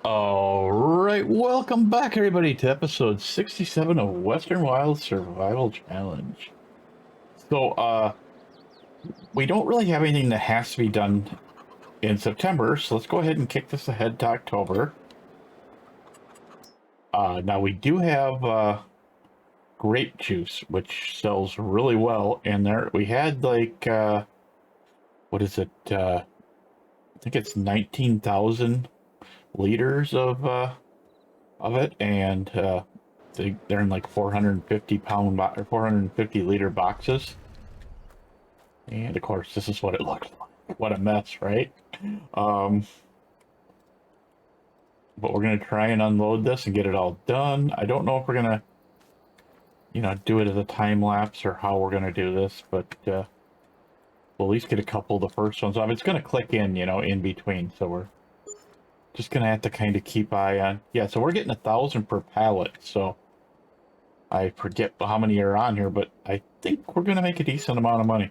All right, welcome back, everybody, to episode 67 of Western Wild Survival Challenge. So, we don't really have anything that has to be done in September, so let's go ahead and kick this ahead to October. Now, we do have grape juice, which sells really well, and there we had like, what is it? I think it's 19,000 liters of it, and they're in like 450 pound or 450 liter boxes. And of course, this is what it looks like. What a mess, right? Um, but we're gonna try and unload this and get it all done. I don't know if we're gonna, do it as a time lapse or how we're gonna do this, but we'll at least get a couple of the first ones off. It's gonna click in, in between, so we're just gonna have to kind of keep eye on. Yeah, so we're getting 1,000 per pallet, so I forget how many are on here, but I think we're gonna make a decent amount of money.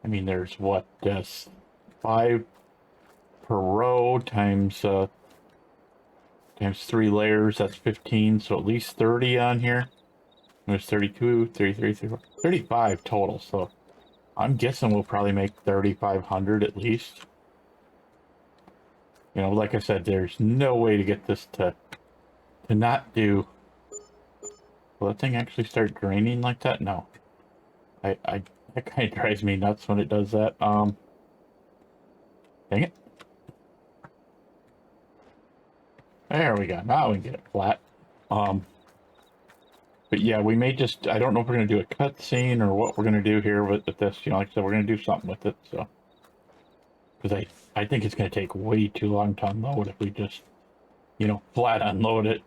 I mean, there's what, 5 per row times 3 layers, that's 15, so at least 30 on here. There's 32, 33, 34, 35 total, so I'm guessing we'll probably make 3,500 at least. Like I said, there's no way to get this to not do... Will that thing actually start draining like that? No. That kind of drives me nuts when it does that. Dang it. There we go. Now we can get it flat. But yeah, we may just, I don't know if we're going to do a cutscene or what we're going to do here with this. Like I said, we're going to do something with it, so. Because I think it's going to take way too long to unload if we just, flat unload it.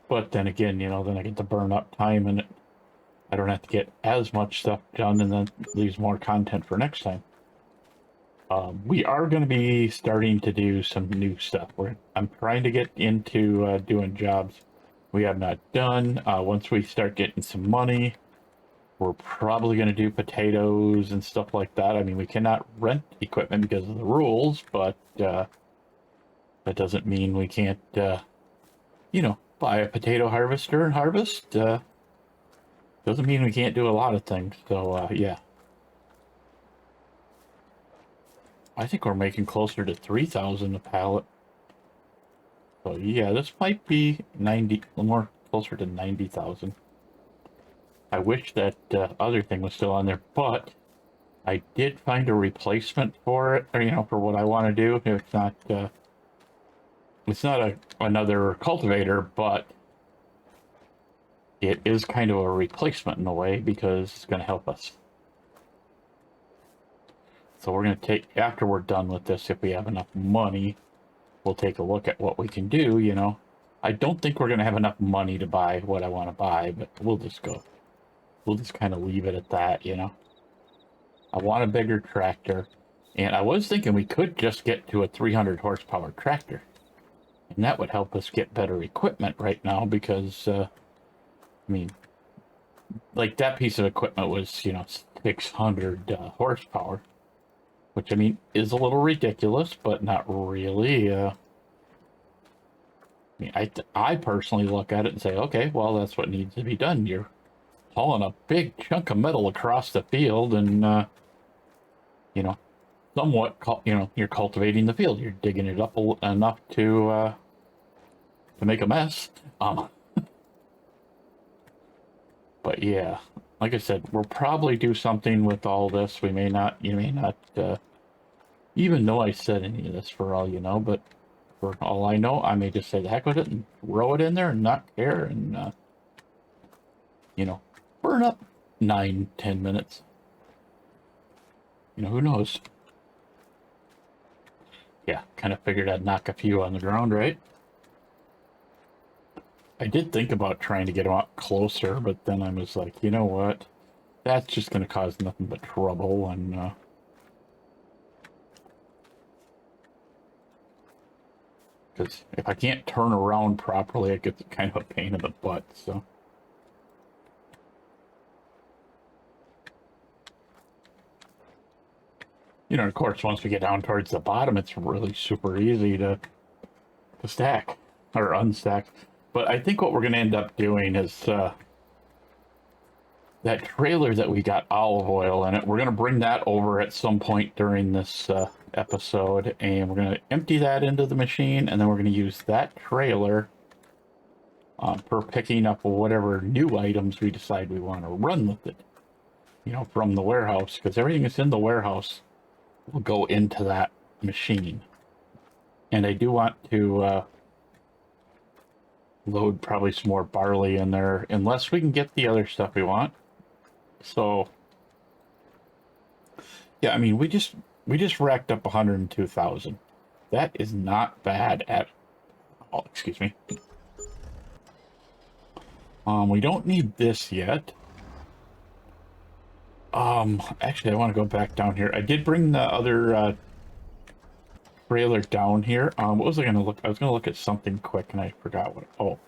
But then again, then I get to burn up time and I don't have to get as much stuff done, and then leaves more content for next time. We are going to be starting to do some new stuff. I'm trying to get into doing jobs we have not done. Once we start getting some money, we're probably going to do potatoes and stuff like that. I mean, we cannot rent equipment because of the rules, but that doesn't mean we can't, buy a potato harvester and harvest. Doesn't mean we can't do a lot of things. So, yeah. I think we're making closer to 3,000 a pallet. So yeah, this might be 90, more closer to 90,000. I wish that other thing was still on there, but I did find a replacement for it, or for what I want to do. It's not another cultivator, but it is kind of a replacement in a way because it's going to help us. So we're going to take, after we're done with this, if we have enough money, we'll take a look at what we can do, I don't think we're going to have enough money to buy what I want to buy, but we'll just kind of leave it at that, I want a bigger tractor, and I was thinking we could just get to a 300 horsepower tractor, and that would help us get better equipment right now because, I mean, like that piece of equipment was, 600 horsepower. Which, I mean, is a little ridiculous, but not really. I mean, I personally look at it and say, okay, well, that's what needs to be done. You're hauling a big chunk of metal across the field and, somewhat, you're cultivating the field. You're digging it up enough to make a mess. But yeah, like I said, we'll probably do something with all this. You may not, even know I said any of this for all you know, but for all I know, I may just say the heck with it and throw it in there and not care and, burn up 9-10 minutes. Who knows? Yeah, kind of figured I'd knock a few on the ground, right? I did think about trying to get them out closer, but then I was like, you know what? That's just going to cause nothing but trouble, and, because if I can't turn around properly, it gets kind of a pain in the butt, so. You know, of course, once we get down towards the bottom, it's really super easy to stack or unstack. But I think what we're going to end up doing is that trailer that we got olive oil in it, we're going to bring that over at some point during this episode, and we're going to empty that into the machine, and then we're going to use that trailer for picking up whatever new items we decide we want to run with it, you know, from the warehouse, because everything that's in the warehouse will go into that machine. And I do want to load probably some more barley in there, unless we can get the other stuff we want. So yeah, I mean, we just racked up 102,000. That is not bad at all. Excuse me. We don't need this yet. Actually, I want to go back down here. I did bring the other trailer down here. What was I going to look? I was going to look at something quick, and I forgot what. Oh,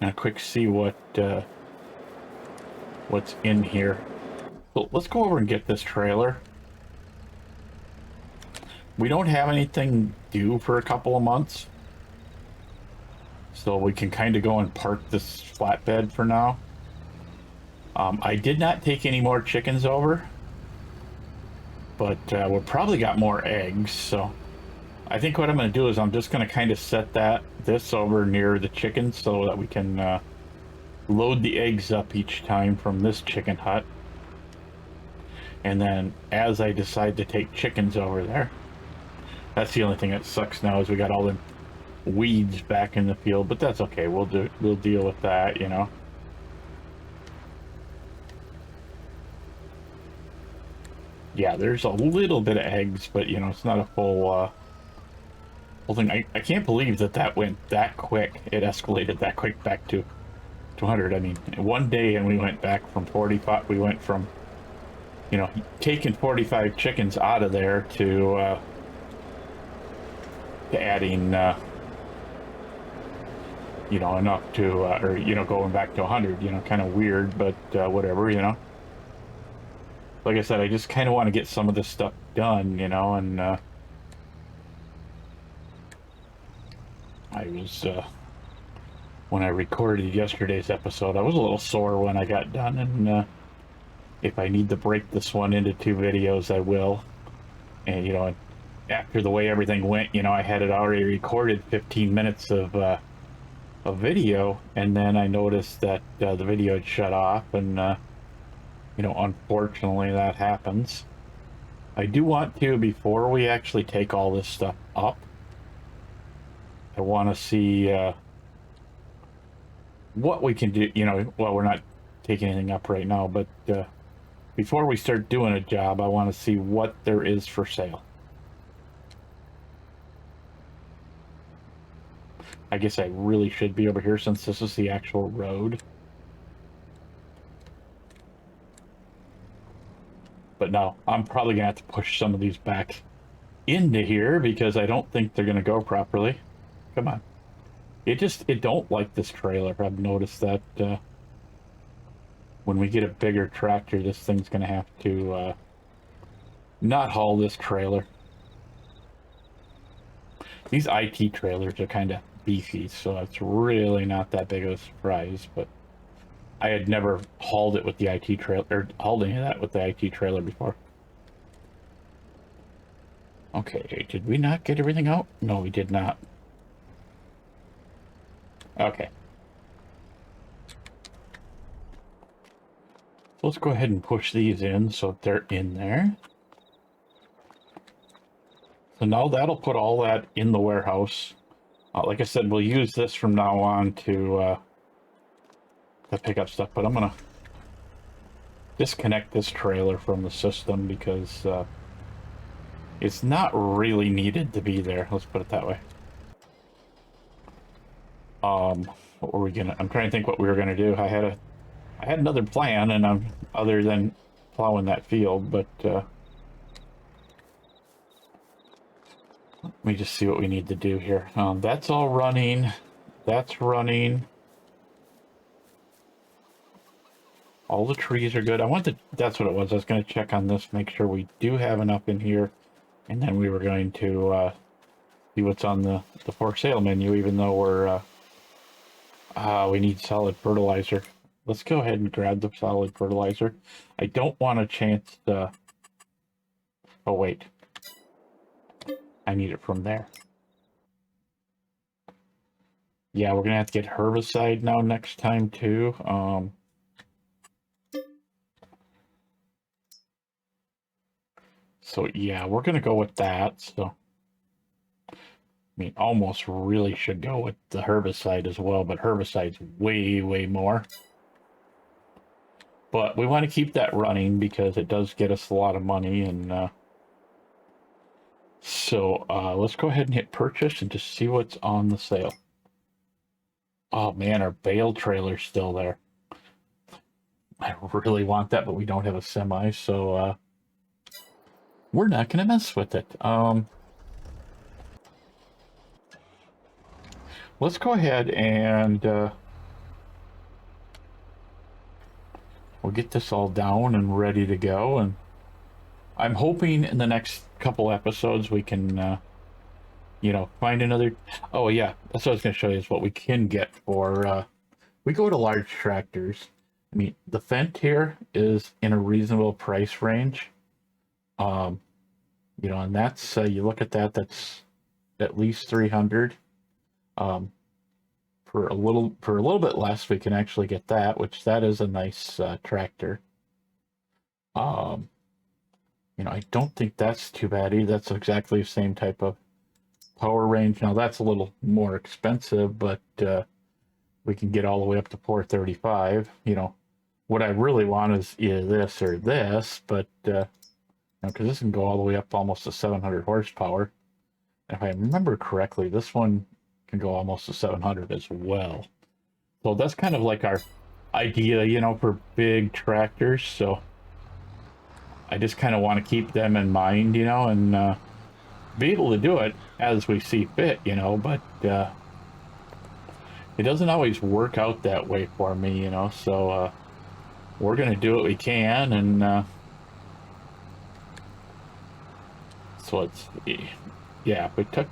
and a quick see what what's in here. So let's go over and get this trailer. We don't have anything due for a couple of months, so we can kind of go and park this flatbed for now. I did not take any more chickens over, but we probably got more eggs, so I think what I'm going to do is I'm just going to kind of set this over near the chickens so that we can load the eggs up each time from this chicken hut. And then as I decide to take chickens over there, that's the only thing that sucks now is we got all the weeds back in the field, but that's okay. We'll deal with that, you know. Yeah, there's a little bit of eggs, but you know, it's not a full whole thing. I can't believe that went that quick. It escalated that quick back to 200. I mean, one day and we went back from 45. We went from, you know, taking 45 chickens out of there to adding, you know, enough to, or, you know, going back to 100, you know, kind of weird, but whatever, you know. Like I said, I just kind of want to get some of this stuff done, you know, and I was, when I recorded yesterday's episode, I was a little sore when I got done, and if I need to break this one into 2 videos, I will. And, you know, after the way everything went, you know, I had it already recorded 15 minutes of video, and then I noticed that the video had shut off, and you know, unfortunately that happens. I do want to, before we actually take all this stuff up, I want to see what we can do, you know. Well, we're not taking anything up right now, but before we start doing a job, I want to see what there is for sale. I guess I really should be over here since this is the actual road. But no, I'm probably gonna have to push some of these back into here because I don't think they're gonna go properly. Come on. It don't like this trailer. I've noticed that when we get a bigger tractor, this thing's gonna have to not haul this trailer. These IT trailers are kind of beefy, so it's really not that big of a surprise, but I had never hauled it with the IT trailer, or hauled any of that with the IT trailer before. Okay, did we not get everything out? No, we did not. Okay. Let's go ahead and push these in so they're in there. So now that'll put all that in the warehouse. Like I said, we'll use this from now on to pick up stuff, but I'm gonna disconnect this trailer from the system because it's not really needed to be there. Let's put it that way. What were we gonna? I'm trying to think what we were gonna do. I had another plan, and I'm other than plowing that field, but let me just see what we need to do here. That's all running. That's running. All the trees are good. That's what it was. I was going to check on this, make sure we do have enough in here. And then we were going to see what's on the for sale menu, even though we need solid fertilizer. Let's go ahead and grab the solid fertilizer. I don't want a chance to... Oh, wait. I need it from there. Yeah, we're going to have to get herbicide now next time, too. So, yeah, we're going to go with that. So, I mean, almost really should go with the herbicide as well, but herbicide's way, way more. But we want to keep that running because it does get us a lot of money. And so let's go ahead and hit purchase and just see what's on the sale. Oh man, our bale trailer's still there. I really want that, but we don't have a semi, so we're not going to mess with it. Let's go ahead and we'll get this all down and ready to go. And I'm hoping in the next couple episodes we can, you know, find another... Oh yeah, that's what I was going to show you is what we can get for... we go to large tractors. I mean, the Fendt here is in a reasonable price range. You know, and that's, you look at that, that's at least 300. For a little bit less, we can actually get that, which that is a nice tractor. You know, I don't think that's too bad either. That's exactly the same type of power range. Now that's a little more expensive, but we can get all the way up to 435. You know, what I really want is either this or this, but because this can go all the way up almost to 700 horsepower. If I remember correctly, this one can go almost to 700 as well. So that's kind of like our idea, you know, for big tractors. So I just kind of want to keep them in mind, you know, and be able to do it as we see fit, you know, but it doesn't always work out that way for me, you know, so we're going to do what we can. And so let's see. Yeah, we took...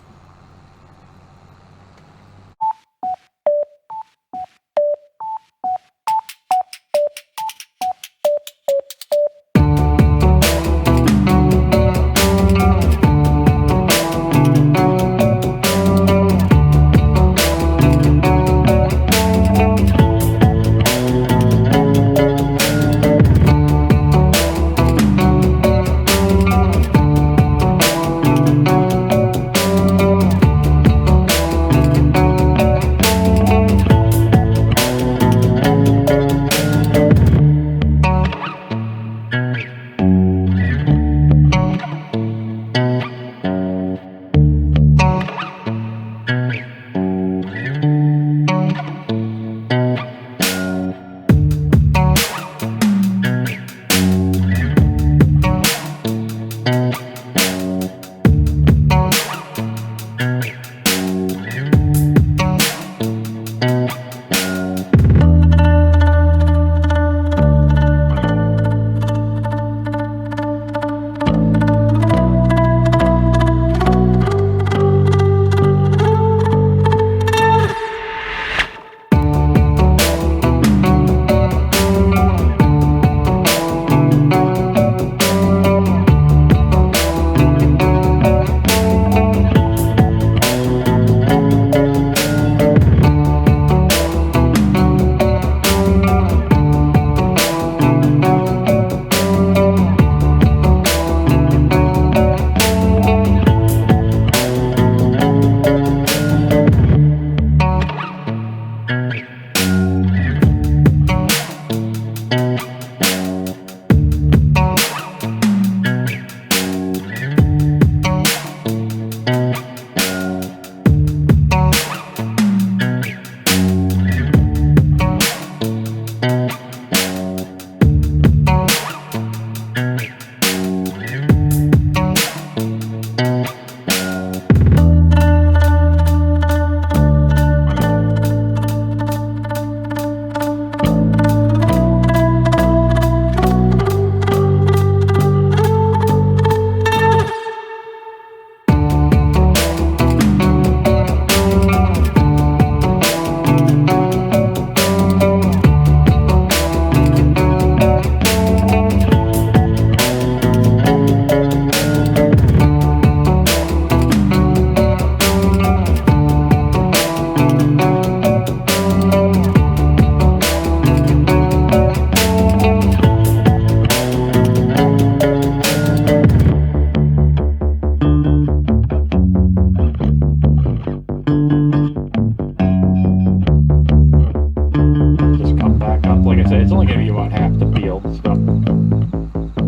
be about half the field. So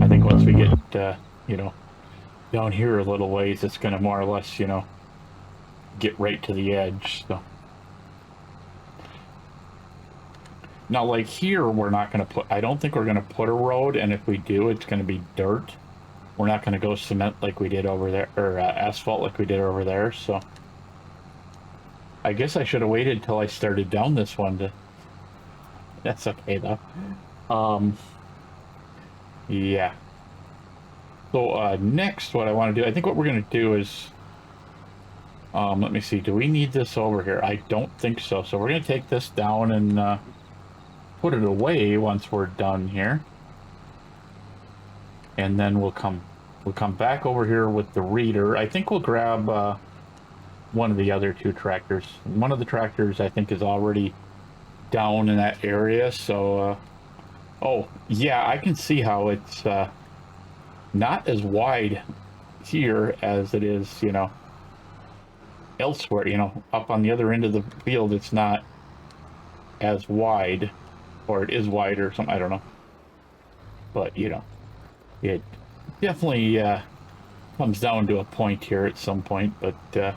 I think once we get, you know, down here a little ways, it's going to more or less, you know, get right to the edge. So now, like here, we're not going to put, I don't think we're going to put a road, and if we do, it's going to be dirt. We're not going to go cement like we did over there, or asphalt like we did over there. So I guess I should have waited till I started down this one to, that's okay though. Yeah. So next, what I want to do, I think what we're going to do is, let me see, do we need this over here? I don't think so. So we're going to take this down and put it away once we're done here. And then we'll come back over here with the reader. I think we'll grab one of the other two tractors. One of the tractors I think is already down in that area, so oh yeah, I can see how it's not as wide here as it is, you know, elsewhere. You know, up on the other end of the field it's not as wide, or it is wide or something, I don't know, but you know, it definitely comes down to a point here at some point. But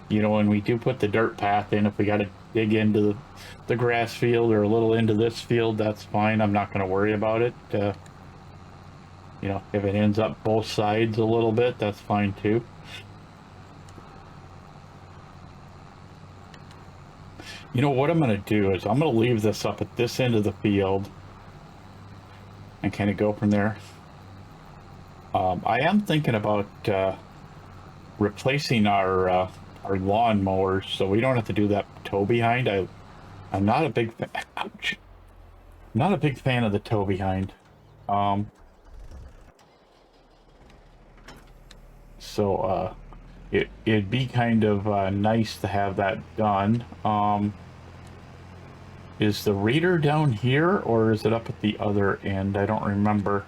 you know, when we do put the dirt path in, if we got to dig into the grass field or a little into this field, that's fine. I'm not going to worry about it. You know, if it ends up both sides a little bit, that's fine too. You know, what I'm going to do is I'm going to leave this up at this end of the field and kind of go from there. I am thinking about replacing our lawn mowers, so we don't have to do that tow behind. I'm not a big fan. Ouch. Not a big fan of the tow behind. So it'd be kind of nice to have that done. Is the reader down here, or is it up at the other end? I don't remember.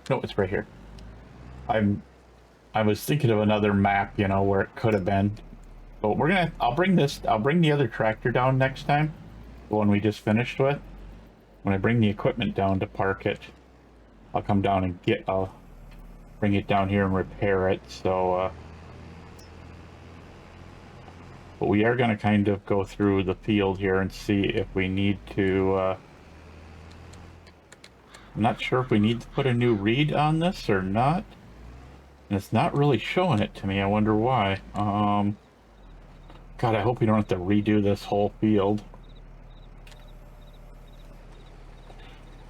No, it's right here. I was thinking of another map, you know, where it could have been. But we're gonna, I'll bring the other tractor down next time, the one we just finished with. When I bring the equipment down to park it, I'll come down and I'll bring it down here and repair it. So, but we are gonna kind of go through the field here and see if we need to, I'm not sure if we need to put a new reed on this or not. And it's not really showing it to me. I wonder why. God, I hope we don't have to redo this whole field.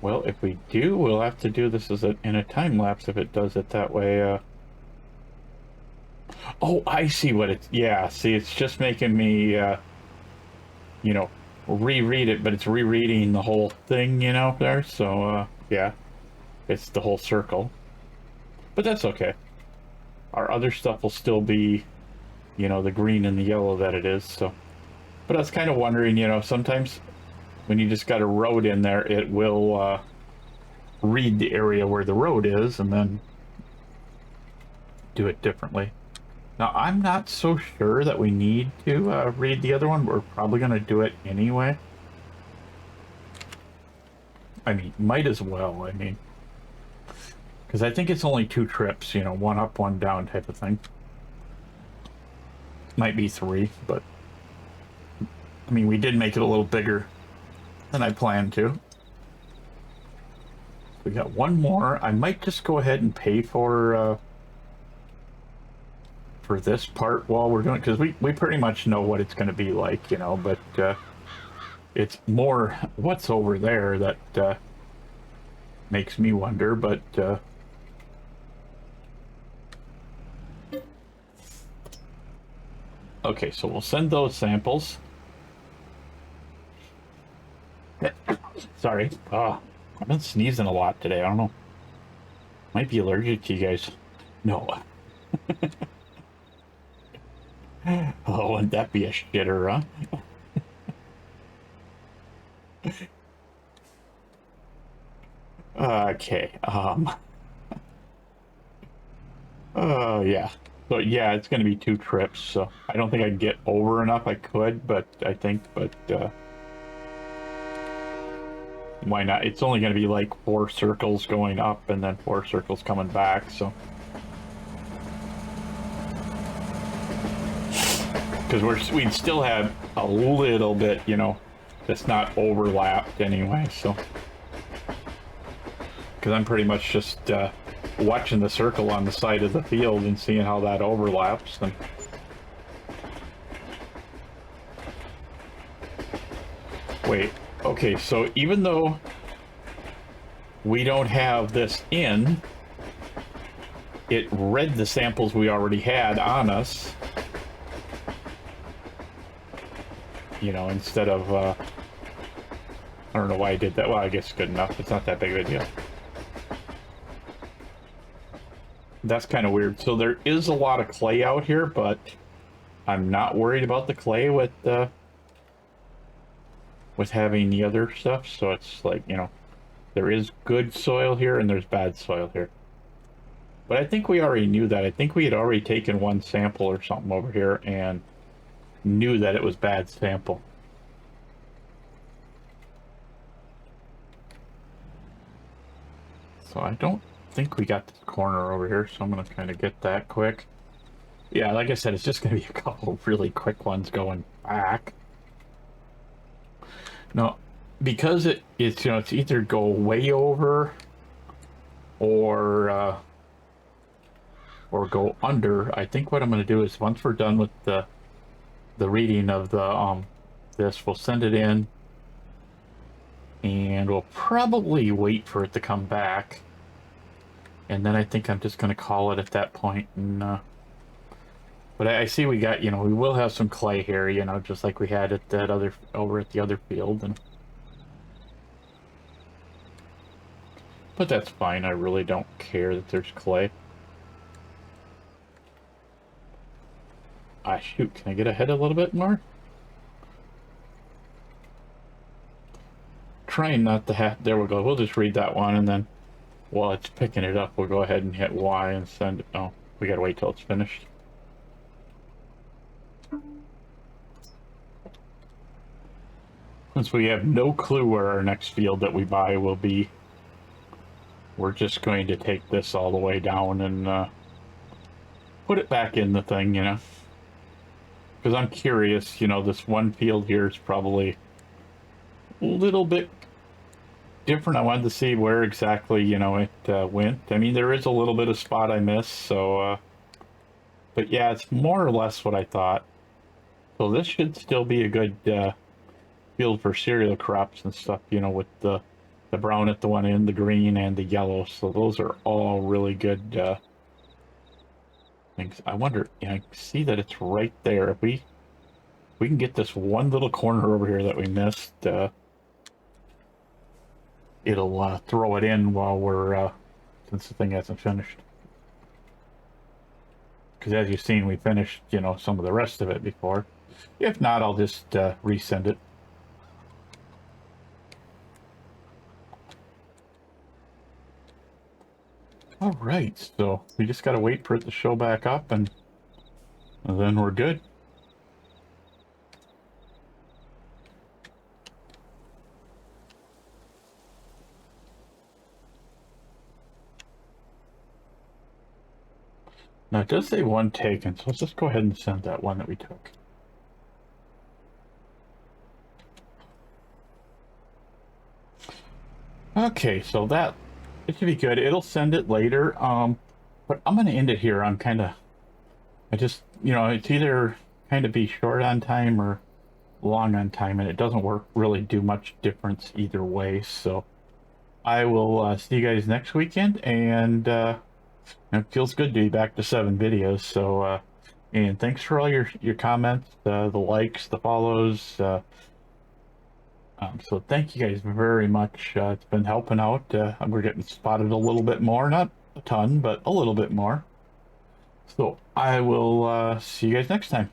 Well, if we do, we'll have to do this as in a time lapse if it does it that way. Oh, I see what it's... Yeah, see, it's just making me, you know, reread it, but it's rereading the whole thing, you know, there. So, yeah, it's the whole circle. But that's okay. Our other stuff will still be, you know, the green and the yellow that it is. So, but I was kind of wondering, you know, sometimes when you just got a road in there, it will read the area where the road is and then do it differently. Now, I'm not so sure that we need to read the other one. We're probably going to do it anyway. I mean, might as well. I mean, because I think it's only 2 trips, you know, 1 up, 1 down type of thing. Might be 3, but I mean, we did make it a little bigger than I planned to. We got 1 more. I might just go ahead and pay for this part while we're doing it, because we pretty much know what it's going to be like, you know, but it's more what's over there that makes me wonder. But okay, so we'll send those samples. Sorry. I've been sneezing a lot today. I don't know. Might be allergic to you guys. No. Oh, wouldn't that be a shitter, huh? Okay. Oh, yeah. So, yeah, it's going to be 2 trips, so I don't think I can get over enough. I could, but I think, but, why not? It's only going to be like 4 circles going up and then 4 circles coming back, so. Because we'd still have a little bit, you know, that's not overlapped anyway, so. Because I'm pretty much just watching the circle on the side of the field and seeing how that overlaps. And wait, okay, so even though we don't have this in, it read the samples we already had on us. You know, instead of, I don't know why I did that. Well, I guess it's good enough. It's not that big of a deal. That's kind of weird. So there is a lot of clay out here, but I'm not worried about the clay with having the other stuff. So it's like, you know, there is good soil here and there's bad soil here. But I think we already knew that. I think we had already taken one sample or something over here and knew that it was bad sample. So I don't think we got this corner over here, so I'm going to kind of get that quick. Yeah, like I said, it's just going to be a couple really quick ones going back. No, because it's, you know, it's either go way over or go under. I think what I'm going to do is once we're done with the reading of the this, we'll send it in and we'll probably wait for it to come back, and then I think I'm just going to call it at that point. And but I see we got, you know, we will have some clay here, you know, just like we had at that other, over at the other field. And but that's fine, I really don't care that there's clay. Ah, shoot, can I get ahead a little bit more? Trying not to have, there we go, we'll just read that one, and then while it's picking it up, we'll go ahead and hit Y and send it. Oh, we gotta wait till it's finished. Since we have no clue where our next field that we buy will be, we're just going to take this all the way down and put it back in the thing, you know. Because I'm curious, you know, this one field here is probably a little bit different. I wanted to see where exactly, you know, it went. I mean, there is a little bit of spot I missed, so, but yeah, it's more or less what I thought. So this should still be a good field for cereal crops and stuff, you know, with the brown at the one end, the green, and the yellow. So those are all really good things. I wonder, you know, I see that it's right there. If we can get this one little corner over here that we missed, it'll throw it in while we're, since the thing hasn't finished. Because as you've seen, we finished, you know, some of the rest of it before. If not, I'll just resend it. All right, so we just got to wait for it to show back up, and then we're good. Now it does say one taken, so let's just go ahead and send that one that we took. Okay, so that, it should be good. It'll send it later, but I'm going to end it here. I'm kind of, I just, you know, it's either kind of be short on time or long on time, and it doesn't really do much difference either way. So I will see you guys next weekend, and it feels good to be back to 7 videos. So and thanks for all your comments, the likes, the follows. So thank you guys very much. It's been helping out. We're getting spotted a little bit more, not a ton, but a little bit more. So I will see you guys next time.